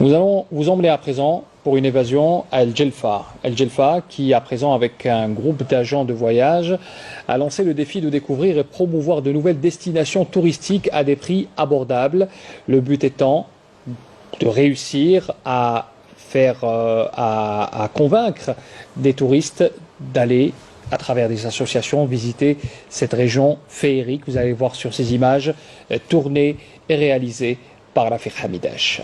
Nous allons vous emmener à présent pour une évasion à El Djelfa. El Djelfa qui, à présent, avec un groupe d'agents de voyage, a lancé le défi de découvrir et promouvoir de nouvelles destinations touristiques à des prix abordables. Le but étant de réussir à convaincre des touristes d'aller, à travers des associations, visiter cette région féerique. Vous allez voir sur ces images, tournées et réalisées par Rafiq Hamidash.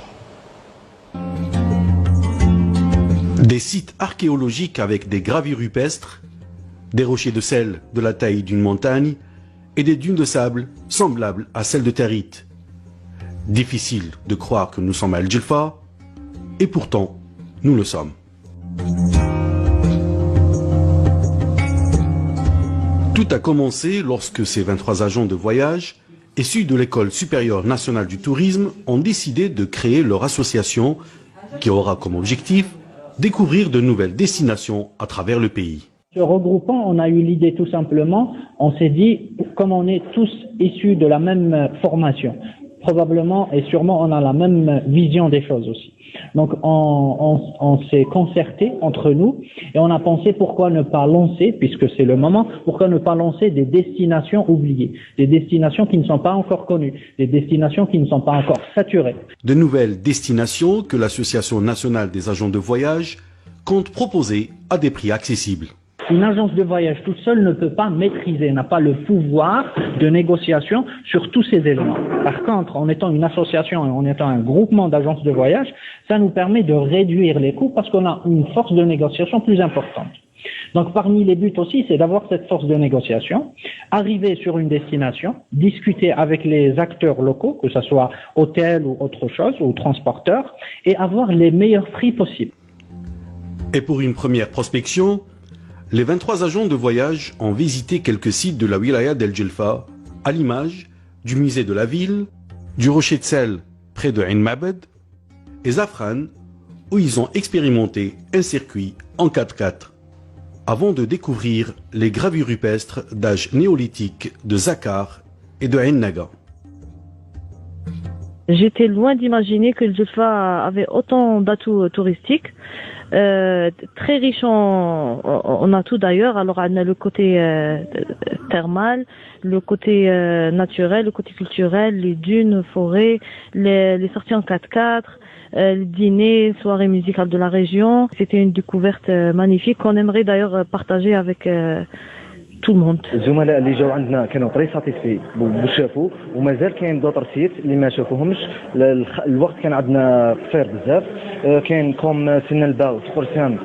Des sites archéologiques avec des gravures rupestres, des rochers de sel de la taille d'une montagne et des dunes de sable semblables à celles de Territ. Difficile de croire que nous sommes à El Djelfa, et pourtant, nous le sommes. Tout a commencé lorsque ces 23 agents de voyage, issus de l'École supérieure nationale du tourisme, ont décidé de créer leur association qui aura comme objectif découvrir de nouvelles destinations à travers le pays. Se regroupant, on a eu l'idée tout simplement, on s'est dit, comme on est tous issus de la même formation, probablement et sûrement on a la même vision des choses aussi. Donc on s'est concerté entre nous et on a pensé pourquoi ne pas lancer, puisque c'est le moment, pourquoi ne pas lancer des destinations oubliées, des destinations qui ne sont pas encore connues, des destinations qui ne sont pas encore saturées. De nouvelles destinations que l'Association nationale des agents de voyage compte proposer à des prix accessibles. Une agence de voyage toute seule ne peut pas maîtriser, n'a pas le pouvoir de négociation sur tous ces éléments. Par contre, en étant une association et en étant un groupement d'agences de voyage, ça nous permet de réduire les coûts parce qu'on a une force de négociation plus importante. Donc parmi les buts aussi, c'est d'avoir cette force de négociation, arriver sur une destination, discuter avec les acteurs locaux, que ce soit hôtel ou autre chose, ou transporteurs, et avoir les meilleurs prix possibles. Et pour une première prospection, les 23 agents de voyage ont visité quelques sites de la wilaya d'El Djelfa, à l'image du musée de la ville, du rocher de sel près de Ain Mabed et Zafran, où ils ont expérimenté un circuit en 4x4, avant de découvrir les gravures rupestres d'âge néolithique de Zakar et de Ain Naga. J'étais loin d'imaginer que El Djelfa avait autant d'atouts touristiques. Très riche en atouts d'ailleurs. Alors on a le côté thermal, le côté naturel, le côté culturel, les dunes, forêts, les sorties en 4x4, les dîners, soirées musicales de la région. C'était une découverte magnifique qu'on aimerait d'ailleurs partager avec tout le monde. الزملاء اللي جاوا عندنا كانوا طري ساتيسفي وشافوا ومازال كاين دوطر سيت اللي ما شافوهمش. الوقت كان عندنا قصير بزاف. كاين كوم سن الباو سبورسام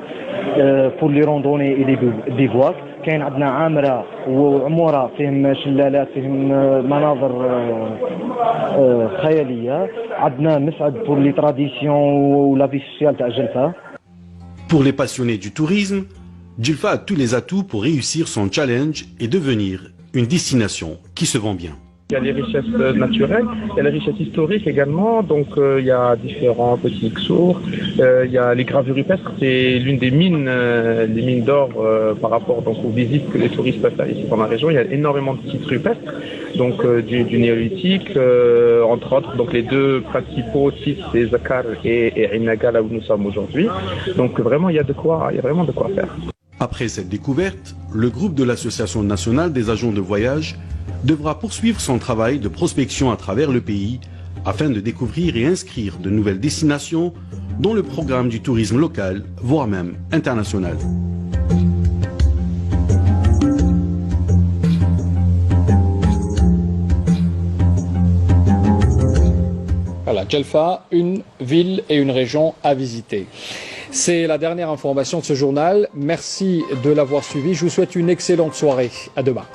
بور لي روندوني اي لي بيفواك. كاين عندنا عامره وعموره فيهم شلالات فيهم مناظر خياليه. عندنا مسعد بور لي تراديسيون ولا في سوسيال تاع جلفه. Pour les passionnés du tourisme, Djelfa a tous les atouts pour réussir son challenge et devenir une destination qui se vend bien. Il y a les richesses naturelles, il y a les richesses historiques également, donc il y a différents petits sourds, il y a les gravures rupestres, c'est l'une des mines d'or par rapport donc, aux visites que les touristes peuvent faire ici dans la région. Il y a énormément de sites rupestres, donc du néolithique, entre autres, donc les deux principaux sites c'est Zakar et Ain Naga là où nous sommes aujourd'hui. Donc vraiment il y a vraiment de quoi faire. Après cette découverte, le groupe de l'Association nationale des agents de voyage devra poursuivre son travail de prospection à travers le pays afin de découvrir et inscrire de nouvelles destinations dans le programme du tourisme local, voire même international. Voilà, Djelfa, une ville et une région à visiter. C'est la dernière information de ce journal. Merci de l'avoir suivi. Je vous souhaite une excellente soirée. À demain.